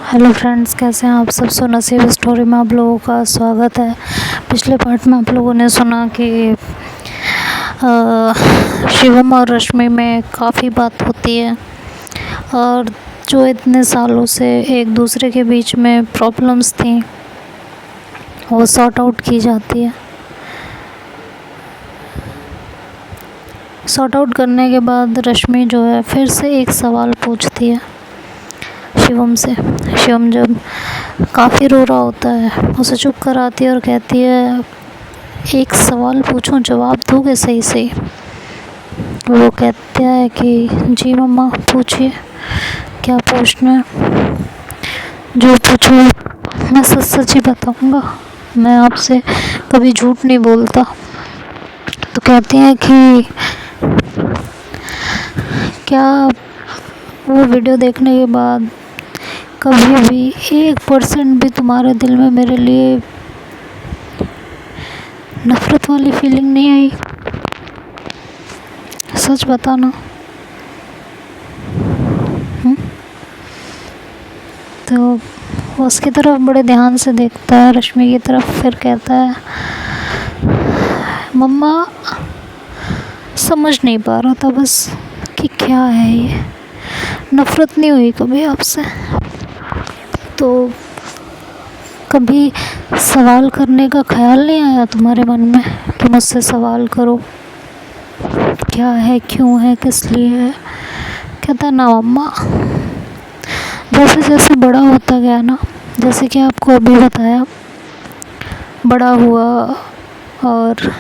Hello friends, कैसे हैं आप सब। सो नसीब स्टोरी में आप लोगों का स्वागत है। पिछले पार्ट में आप लोगों ने सुना कि शिवम और रश्मि में काफ़ी बात होती है और जो इतने सालों से एक दूसरे के बीच में प्रॉब्लम्स थी वो सॉर्ट आउट की जाती है। सॉर्ट आउट करने के बाद रश्मि जो है फिर से एक सवाल पूछती है शिवम से। शिवम जब काफ़ी रो रहा होता है उसे चुप कराती है और कहती है, एक सवाल पूछूं, जवाब दोगे सही सही। वो कहता है कि जी मम्मा पूछिए, क्या पूछना है। जो पूछो मैं सच सच ही बताऊंगा, मैं आपसे कभी झूठ नहीं बोलता। तो कहती हैं कि क्या वो वीडियो देखने के बाद कभी भी 1% भी तुम्हारे दिल में मेरे लिए नफ़रत वाली फीलिंग नहीं आई? सच बताना। तो वो उसकी तरफ बड़े ध्यान से देखता है, रश्मि की तरफ, फिर कहता है, मम्मा समझ नहीं पा रहा था बस कि क्या है ये। नफ़रत नहीं हुई कभी आपसे, तो कभी सवाल करने का ख्याल नहीं आया तुम्हारे मन में कि मुझसे सवाल करो, क्या है, क्यों है, किस लिए है? कहता ना मम्मा, जैसे जैसे बड़ा होता गया ना, जैसे कि आपको अभी बताया, बड़ा हुआ और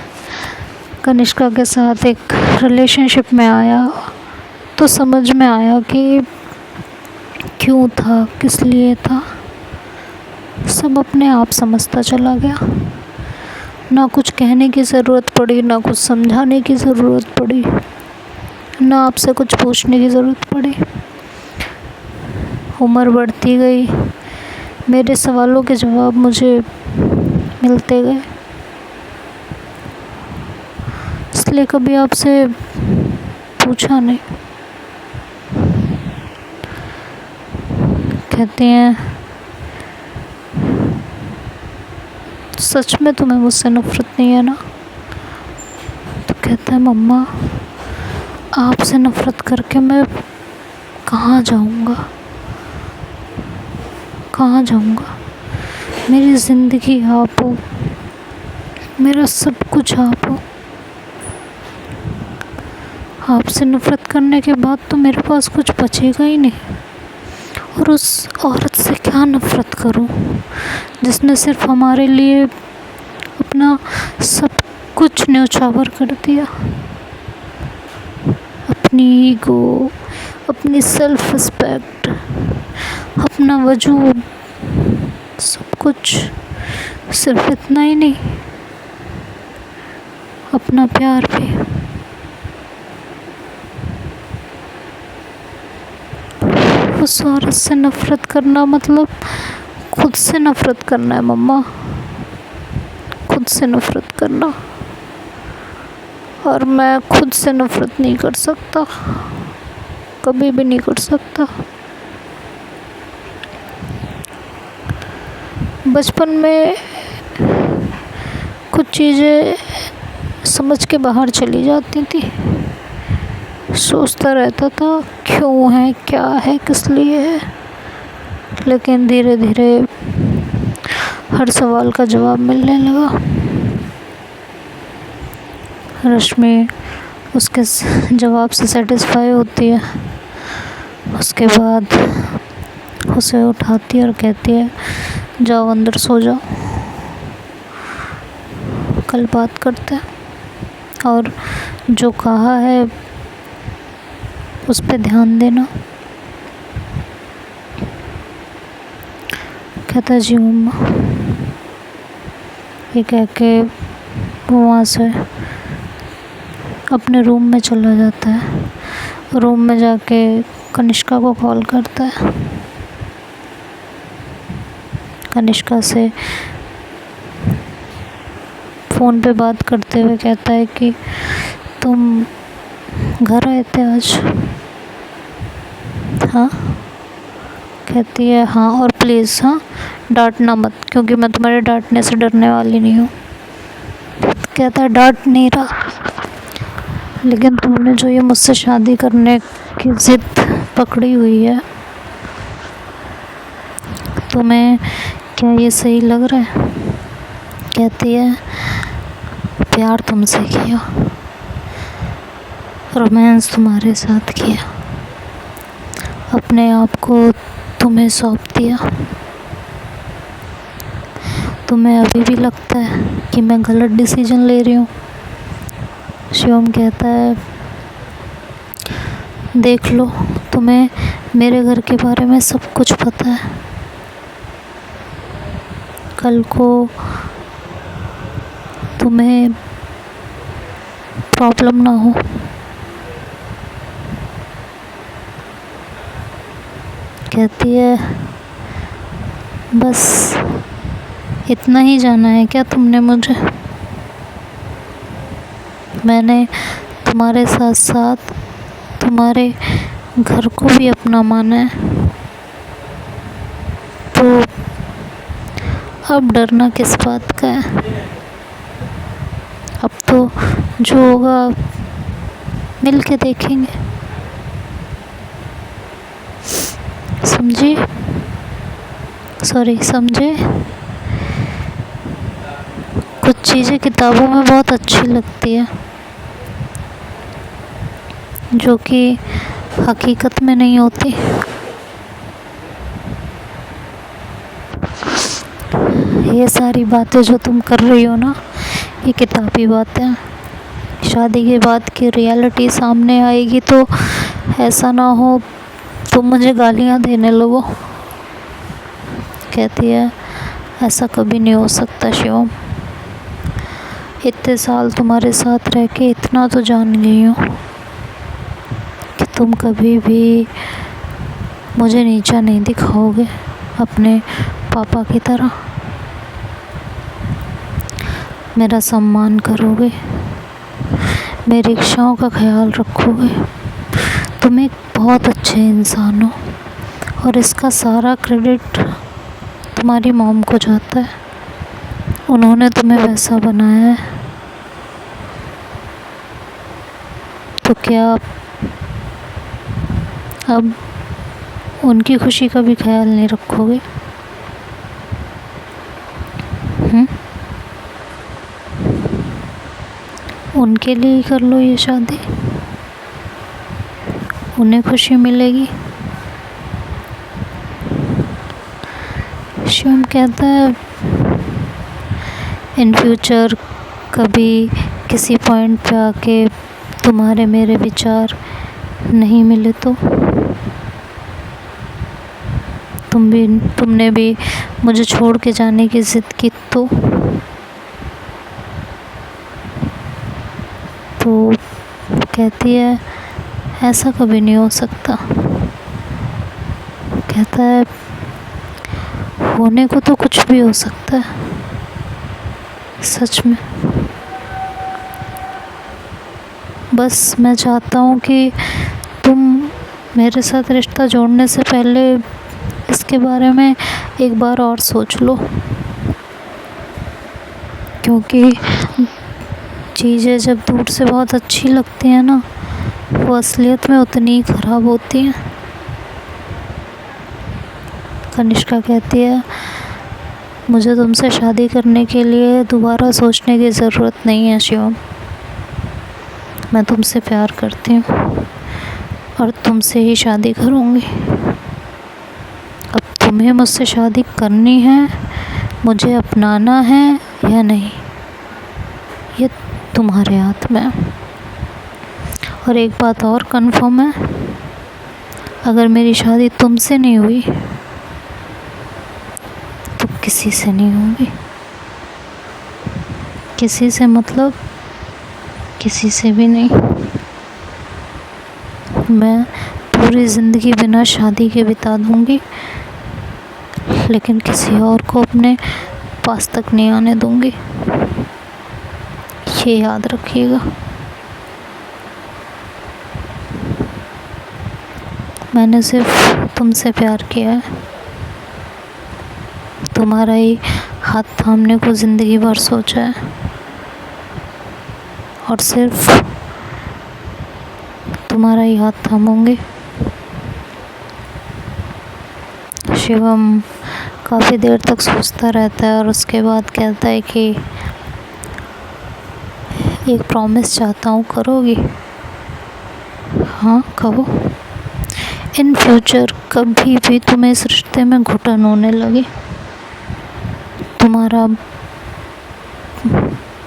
कनिष्का के साथ एक रिलेशनशिप में आया तो समझ में आया कि क्यों था, किस लिए था। सब अपने आप समझता चला गया। ना कुछ कहने की ज़रूरत पड़ी, ना कुछ समझाने की ज़रूरत पड़ी, ना आपसे कुछ पूछने की ज़रूरत पड़ी। उम्र बढ़ती गई, मेरे सवालों के जवाब मुझे मिलते गए, इसलिए कभी आपसे पूछा नहीं। कहते हैं, सच में तुम्हें मुझसे नफ़रत नहीं है ना? तो कहता है, मम्मा आपसे नफ़रत करके मैं कहाँ जाऊँगा, कहाँ जाऊँगा। मेरी ज़िंदगी आप हो, मेरा सब कुछ आप हो। आपसे नफ़रत करने के बाद तो मेरे पास कुछ बचेगा ही नहीं। और उस औरत से क्या नफ़रत करूं जिसने सिर्फ हमारे लिए अपना सब कुछ न्योछावर कर दिया। अपनी ईगो, अपनी सेल्फ रिस्पेक्ट, अपना वजूद, सब कुछ। सिर्फ इतना ही नहीं, अपना प्यार भी। उस औरत से नफ़रत करना मतलब खुद से नफ़रत करना है मम्मा, खुद से नफ़रत करना। और मैं खुद से नफ़रत नहीं कर सकता, कभी भी नहीं कर सकता। बचपन में कुछ चीज़ें समझ के बाहर चली जाती थी, सोचता रहता था क्यों है, क्या है, किस लिए है। लेकिन धीरे धीरे हर सवाल का जवाब मिलने लगा। रश्मि उसके जवाब से सेटिस्फाई होती है। उसके बाद उसे उठाती है और कहती है, जाओ अंदर सो जाओ, कल बात करते हैं और जो कहा है उस पे ध्यान देना। कहता जी मम्मा। ये कह के वो वहाँ से अपने रूम में चला जाता है। रूम में जाके कनिष्का को कॉल करता है। कनिष्का से फ़ोन पे बात करते हुए कहता है कि तुम घर आए थे आज? हाँ। कहती है हाँ, और प्लीज़ हाँ डांटना मत, क्योंकि मैं तुम्हारे डांटने से डरने वाली नहीं हूँ। कहता है डांट नहीं रहा, लेकिन तुमने जो ये मुझसे शादी करने की ज़िद पकड़ी हुई है, तुम्हें क्या ये सही लग रहा है? कहती है प्यार तुमसे किया, रोमांस तुम्हारे साथ किया, अपने आप को तुम्हें सौंप दिया। तुम्हें अभी भी लगता है कि मैं गलत डिसीजन ले रही हूँ? शिवम कहता है देख लो, तुम्हें मेरे घर के बारे में सब कुछ पता है। कल को तुम्हें प्रॉब्लम ना हो। कहती है बस इतना ही जाना है क्या तुमने मुझे? मैंने तुम्हारे साथ साथ तुम्हारे घर को भी अपना माना है, तो अब डरना किस बात का है? अब तो जो होगा मिल के देखेंगे, समझे? कुछ चीज़ें किताबों में बहुत अच्छी लगती है, जो कि हकीकत में नहीं होती। ये सारी बातें जो तुम कर रही हो ना, ये किताबी बातें। शादी के बाद की रियलिटी सामने आएगी तो ऐसा ना हो तुम मुझे गालियाँ देने लगो। कहती है ऐसा कभी नहीं हो सकता शिवम, इतने साल तुम्हारे साथ रह के इतना तो जान गई हूँ कि तुम कभी भी मुझे नीचा नहीं दिखाओगे अपने पापा की तरह। मेरा सम्मान करोगे, मेरी इच्छाओं का ख्याल रखोगे। तुम एक बहुत अच्छे इंसान हो, और इसका सारा क्रेडिट तुम्हारी मॉम को जाता है। उन्होंने तुम्हें वैसा बनाया है, तो क्या अब उनकी खुशी का भी ख्याल नहीं रखोगे? उनके लिए ही कर लो ये शादी, उन्हें खुशी मिलेगी। शिवम कहता है इन फ्यूचर कभी किसी पॉइंट पे आके तुम्हारे मेरे विचार नहीं मिले तो तुमने भी मुझे छोड़ के जाने की ज़िद की तो कहती है ऐसा कभी नहीं हो सकता। कहता है होने को तो कुछ भी हो सकता है, सच में। बस मैं चाहता हूँ कि तुम मेरे साथ रिश्ता जोड़ने से पहले इसके बारे में एक बार और सोच लो, क्योंकि चीज़ें जब दूर से बहुत अच्छी लगती हैं ना, वो असलियत में उतनी ही ख़राब होती हैं। कनिष्का कहती है मुझे तुमसे शादी करने के लिए दोबारा सोचने की ज़रूरत नहीं है शिवम। मैं तुमसे प्यार करती हूँ और तुमसे ही शादी करूँगी। अब तुम्हें मुझसे शादी करनी है, मुझे अपनाना है या नहीं, ये तुम्हारे हाथ में है। और एक बात और कंफर्म है, अगर मेरी शादी तुमसे नहीं हुई तो किसी से नहीं होगी। किसी से मतलब किसी से भी नहीं। मैं पूरी ज़िंदगी बिना शादी के बिता दूँगी, लेकिन किसी और को अपने पास तक नहीं आने दूँगी, ये याद रखिएगा। मैंने सिर्फ तुमसे प्यार किया है। तुम्हारा ही हाथ थामने को ज़िंदगी भर सोचा है, और सिर्फ तुम्हारा ही हाथ थामूंगी। शिवम काफ़ी देर तक सोचता रहता है और उसके बाद कहता है कि एक प्रॉमिस चाहता हूँ, करोगी? हाँ कहो। इन फ्यूचर कभी भी तुम्हें इस रिश्ते में घुटन होने लगे, तुम्हारा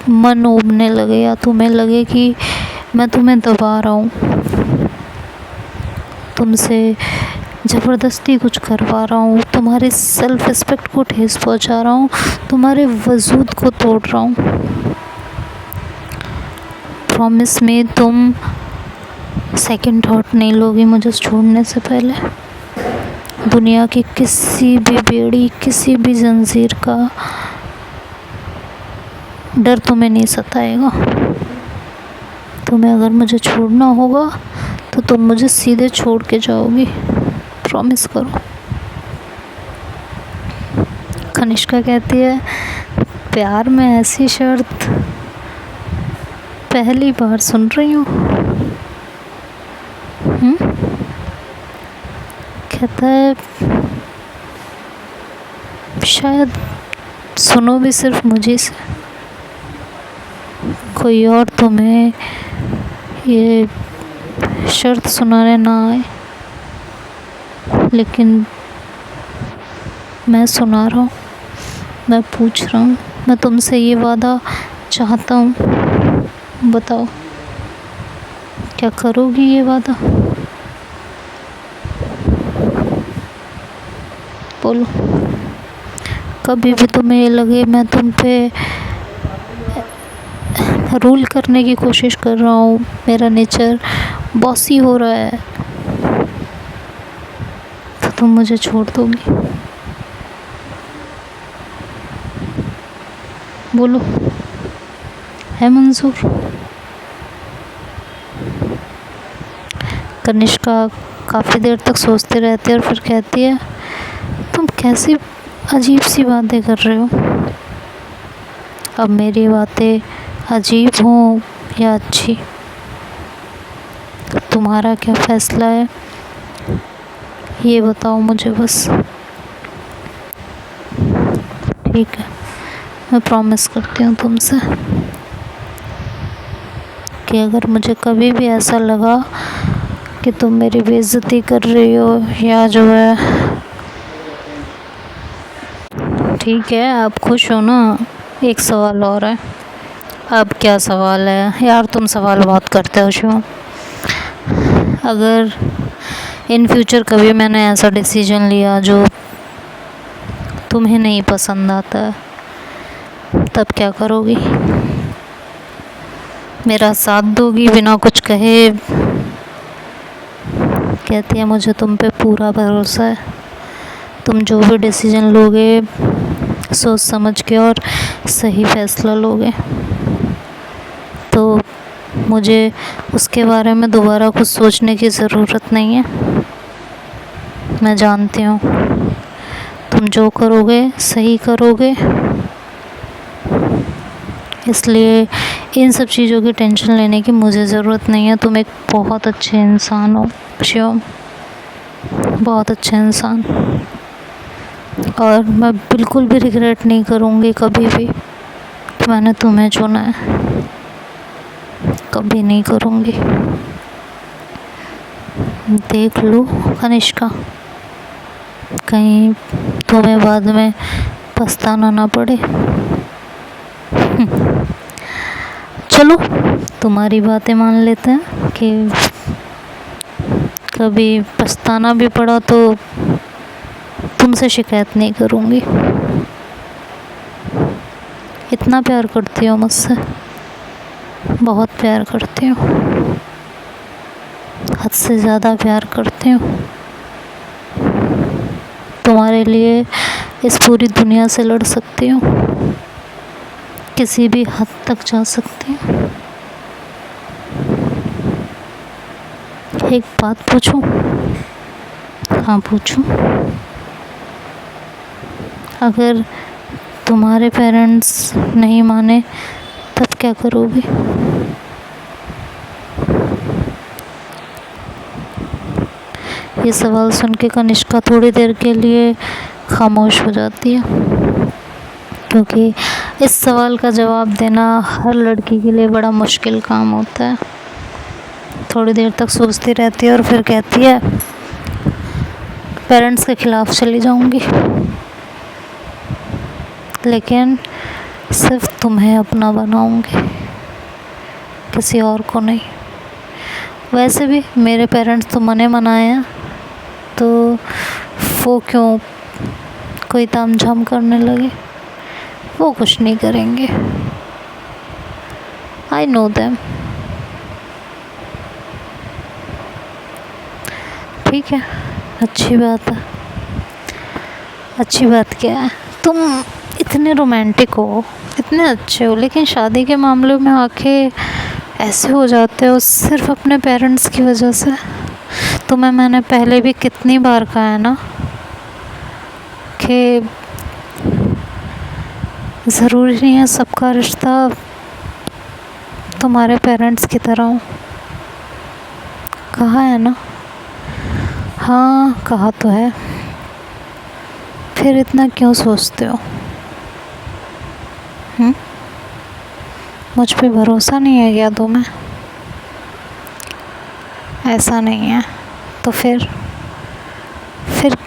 मन उबने लगे, या तुम्हें लगे कि मैं तुम्हें दबा रहा हूँ, तुमसे ज़बरदस्ती कुछ करवा रहा हूँ, तुम्हारे सेल्फ रिस्पेक्ट को ठेस पहुँचा रहा हूँ, तुम्हारे वजूद को तोड़ रहा हूँ, प्रॉमिस में तुम सेकंड थॉट नहीं लोगी मुझे छोड़ने से पहले। दुनिया की किसी भी बेड़ी, किसी भी जंजीर का डर तुम्हें नहीं सताएगा। तुम्हें अगर मुझे छोड़ना होगा तो तुम मुझे सीधे छोड़ के जाओगी, प्रॉमिस करो। कनिष्का कहती है, प्यार में ऐसी शर्त पहली बार सुन रही हूँ। कहता है, शायद सुनो भी सिर्फ मुझे से, कोई और तुम्हें ये शर्त सुनाने ना आए, लेकिन मैं सुना रहा हूँ, मैं पूछ रहा हूँ, मैं तुमसे ये वादा चाहता हूँ, बताओ क्या करोगी ये वादा? बोलो। कभी भी तुम्हें ये लगे मैं तुम पे रूल करने की कोशिश कर रहा हूँ, मेरा नेचर बॉसी हो रहा है, तो तुम मुझे छोड़ दोगी? बोलो, है मंजूर? कनिष्का काफ़ी देर तक सोचते रहती है और फिर कहती है, तुम कैसी अजीब सी बातें कर रहे हो? अब मेरी बातें अजीब हों या अच्छी, तुम्हारा क्या फ़ैसला है ये बताओ मुझे बस। ठीक है, मैं प्रॉमिस करती हूँ तुमसे कि अगर मुझे कभी भी ऐसा लगा कि तुम मेरी बेइज्जती कर रही हो या जो है, ठीक है आप खुश हो ना? एक सवाल और है। अब क्या सवाल है यार, तुम सवाल बहुत करते हो शिवम। अगर इन फ्यूचर कभी मैंने ऐसा डिसीजन लिया जो तुम्हें नहीं पसंद आता, तब क्या करोगी? मेरा साथ दोगी बिना कुछ कहे? कहती है, मुझे तुम पे पूरा भरोसा है, तुम जो भी डिसीजन लोगे सोच समझ के और सही फैसला लोगे, तो मुझे उसके बारे में दोबारा कुछ सोचने की ज़रूरत नहीं है। मैं जानती हूँ तुम जो करोगे सही करोगे, इसलिए इन सब चीज़ों की टेंशन लेने की मुझे ज़रूरत नहीं है। तुम एक बहुत अच्छे इंसान हो शिवम, बहुत अच्छे इंसान, और मैं बिल्कुल भी रिग्रेट नहीं करूँगी कभी भी कि मैंने तुम्हें चुना है, कभी नहीं करूँगी। देख लो कनिष्का, कहीं तुम्हें बाद में पछताना ना पड़े। चलो तुम्हारी बातें मान लेते हैं कि कभी पछताना भी पड़ा तो तुमसे शिकायत नहीं करूँगी। इतना प्यार करती हो मुझसे, बहुत प्यार करती हूँ, हद से ज़्यादा प्यार करती हूँ। तुम्हारे लिए इस पूरी दुनिया से लड़ सकती हूँ, किसी भी हद तक जा सकती हूँ। एक बात पूछूं? हाँ पूछूं। अगर तुम्हारे पेरेंट्स नहीं माने तब क्या करोगी? ये सवाल सुन के कनिष्का थोड़ी देर के लिए खामोश हो जाती है, क्योंकि इस सवाल का जवाब देना हर लड़की के लिए बड़ा मुश्किल काम होता है। थोड़ी देर तक सोचती रहती है और फिर कहती है, पेरेंट्स के खिलाफ चली जाऊंगी, लेकिन सिर्फ तुम्हें अपना बनाऊंगी, किसी और को नहीं। वैसे भी मेरे पेरेंट्स तो मने मनाए हैं, तो वो क्यों कोई तामझाम करने लगे? वो कुछ नहीं करेंगे। I know them. ठीक है, अच्छी बात है। अच्छी बात क्या है? तुम इतने रोमांटिक हो, इतने अच्छे हो, लेकिन शादी के मामले में आके ऐसे हो जाते हो सिर्फ अपने पेरेंट्स की वजह से। तुम्हें मैंने पहले भी कितनी बार कहा है ना कि ज़रूरी नहीं है सबका रिश्ता तुम्हारे पेरेंट्स की तरह हो। कहा है ना? हाँ, कहा तो है। फिर इतना क्यों सोचते हो? मुझ पे भरोसा नहीं है क्या तुम्हें? ऐसा नहीं है तो फिर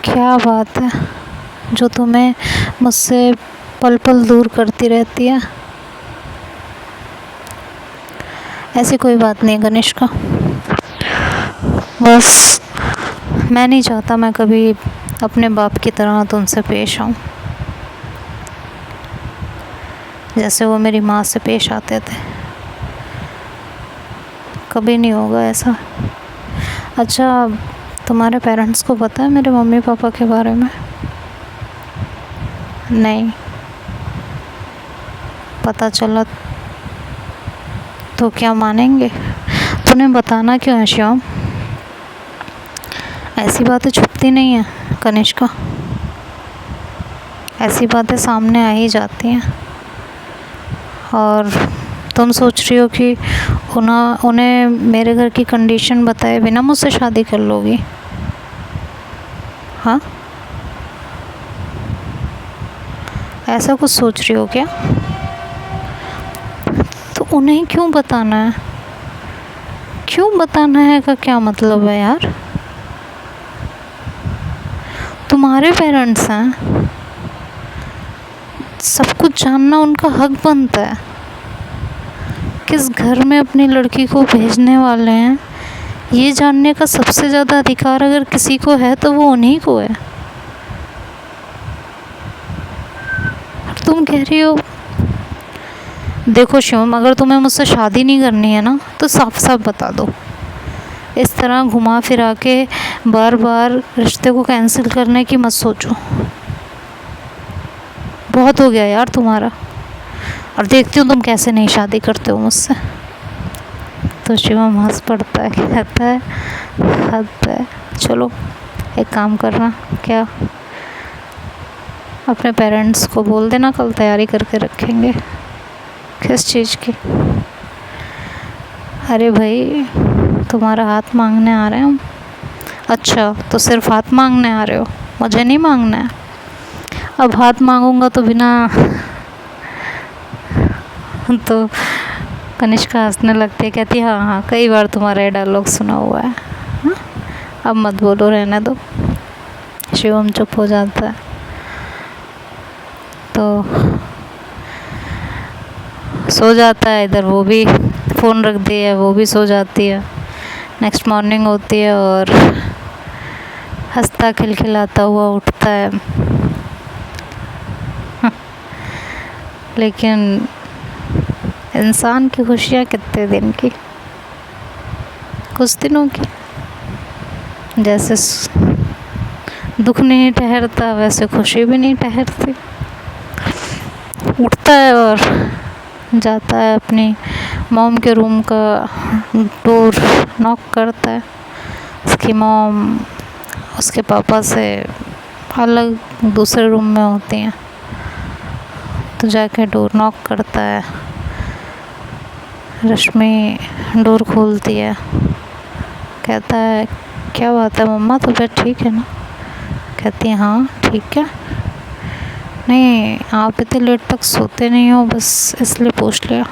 क्या बात है जो तुम्हें मुझसे पल पल दूर करती रहती है? ऐसी कोई बात नहीं कनिष्का, बस मैं नहीं चाहता मैं कभी अपने बाप की तरह तुमसे पेश आऊँ, जैसे वो मेरी माँ से पेश आते थे। कभी नहीं होगा ऐसा। अच्छा, तुम्हारे पेरेंट्स को पता है मेरे मम्मी पापा के बारे में? नहीं। पता चला तो क्या मानेंगे? तूने बताना क्यों है श्याम? ऐसी बातें छुपती नहीं है कनिष्का, ऐसी बातें सामने आ ही जाती हैं। और तुम सोच रही हो कि उन्हें मेरे घर की कंडीशन बताए बिना मुझसे शादी कर लोगी? हाँ, ऐसा कुछ सोच रही हो क्या? तो उन्हें क्यों बताना है? क्यों बताना है का क्या मतलब है यार? तुम्हारे पेरेंट्स हैं, सब कुछ जानना उनका हक बनता है। किस घर में अपनी लड़की को भेजने वाले हैं, ये जानने का सबसे ज़्यादा अधिकार अगर किसी को है तो वो उन्हीं को है। तुम कह रही हो, देखो शिवम, अगर तुम्हें मुझसे शादी नहीं करनी है ना तो साफ साफ बता दो। इस तरह घुमा फिरा के बार बार रिश्ते को कैंसिल करने की मत सोचो। बहुत हो गया यार तुम्हारा। और देखती हूँ तुम कैसे नहीं शादी करते हो मुझसे। तो शिवम हंस पड़ता है, कहता है हद है। चलो एक काम करना, क्या अपने पेरेंट्स को बोल देना कल तैयारी करके रखेंगे। किस चीज़ की? अरे भाई, तुम्हारा हाथ मांगने आ रहे हैं हम। अच्छा, तो सिर्फ हाथ मांगने आ रहे हो, मुझे नहीं मांगना है? अब हाथ मांगूंगा तो बिना तो कनिष्का हंसने लगती है, कहती है हाँ हाँ, कई बार तुम्हारा ये डायलॉग सुना हुआ है। हाँ? अब मत बोलो, रहने दो। शिवम चुप हो जाता है। तो सो जाता है, इधर वो भी फ़ोन रख दिया है, वो भी सो जाती है। नेक्स्ट मॉर्निंग होती है और हंसता खिलखिलाता हुआ उठता है। लेकिन इंसान की खुशियाँ कितने दिन की? कुछ दिनों की। जैसे दुख नहीं ठहरता वैसे खुशी भी नहीं ठहरती। उठता है और जाता है अपनी मॉम के रूम का डोर नॉक करता है। उसकी मॉम उसके पापा से अलग दूसरे रूम में होती हैं। तो जाके डोर नॉक करता है, रश्मि डोर खोलती है, कहता है क्या बात है मम्मा, तबीयत ठीक है ना? कहती है हाँ ठीक है। नहीं आप इतने लेट तक सोते नहीं हो, बस इसलिए पूछ लिया।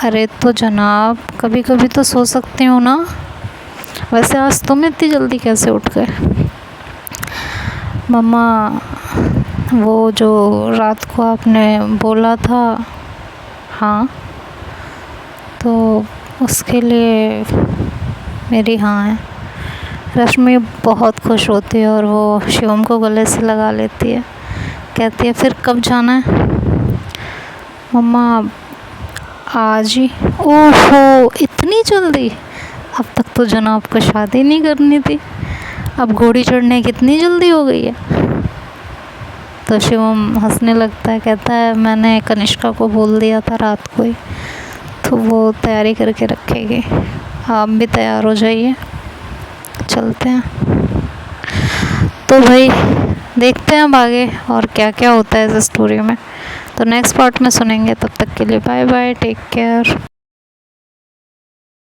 अरे तो जनाब कभी कभी तो सो सकती हूँ ना, वैसे आज तुम इतनी जल्दी कैसे उठ गए? मम्मा वो जो रात को आपने बोला था, हाँ, तो उसके लिए मेरी हाँ है। रश्मि बहुत खुश होती है और वो शिवम को गले से लगा लेती है, कहती है फिर कब जाना है? मम्मा आज ही। ओहो इतनी जल्दी, अब तक तो जनाब को शादी नहीं करनी थी, अब घोड़ी चढ़ने की इतनी जल्दी हो गई है। तो शिवम हंसने लगता है, कहता है मैंने कनिष्का को बोल दिया था रात को ही, तो वो तैयारी करके रखेगी, आप भी तैयार हो जाइए, चलते हैं। तो भाई देखते हैं अब आगे और क्या क्या होता है इस स्टोरी में, तो नेक्स्ट पार्ट में सुनेंगे। तब तक के लिए बाय बाय, टेक केयर।